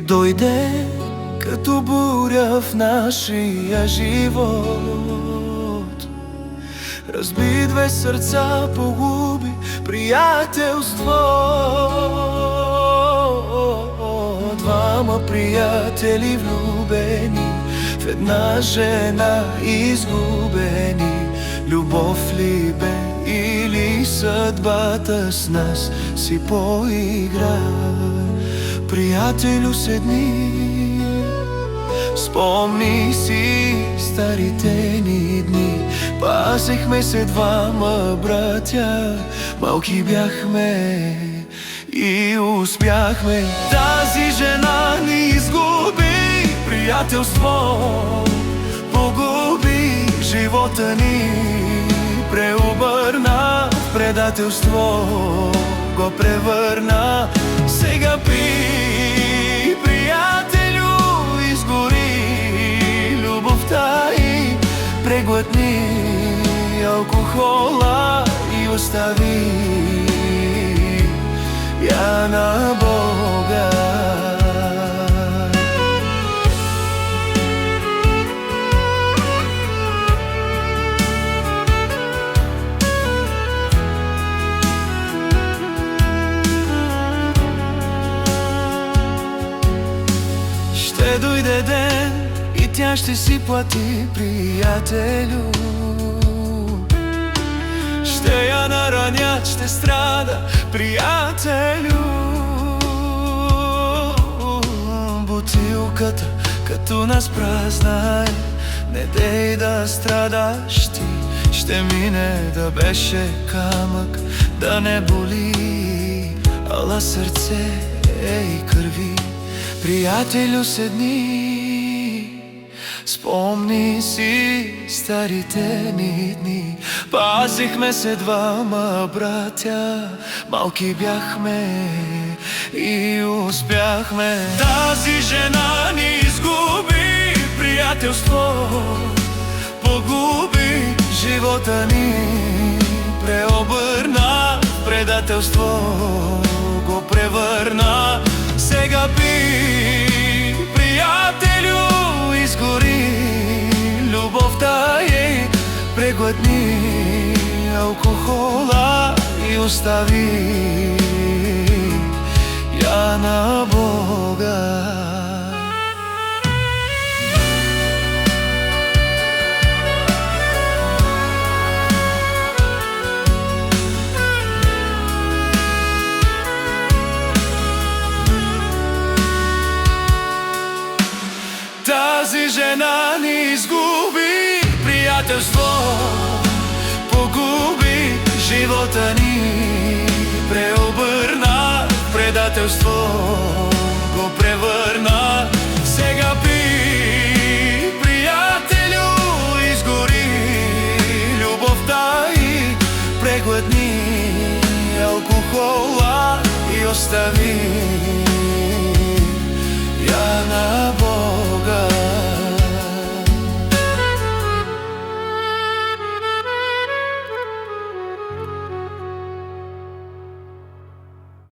дойде като буря в нашия живот. Разби две сърца, погуби приятелство. Двама приятели влюбени в една жена изгубени. Любов ли бе или съдбата с нас си поигра? Приятелю, седни, спомни си старите ни дни. Пазехме се двама братя, малки бяхме и успяхме. Тази жена ни изгуби, приятелство погуби. Живота ни преобърна в предателство, го превърна. Сега пи, приятелю, изгори любовта и преглътни алкохола и остави я на Бога. Ще дойде ден и тя ще си плати, приятелю. Ще я наранят, ще страда, приятелю. Бутилката като нас празна е, не дей да страдаш ти. Ще мине да беше камък, да не боли, ала сърце и кърви. Приятелю, седни, спомни си старите ни дни. Пазихме се двама братя, малки бяхме и успяхме. Тази жена ни изгуби, приятелство погуби. Живота ни преобърна в предателство, го превърна. Сега пи, приятелю, изгори любовта ей, преглътни алкохола и остави я на Бога. Тази жена ни изгуби, приятелство погуби. Живота ни преобърна в предателство, го превърна. Сега пи, приятелю, изгори любовта и преглътни алкохола и остави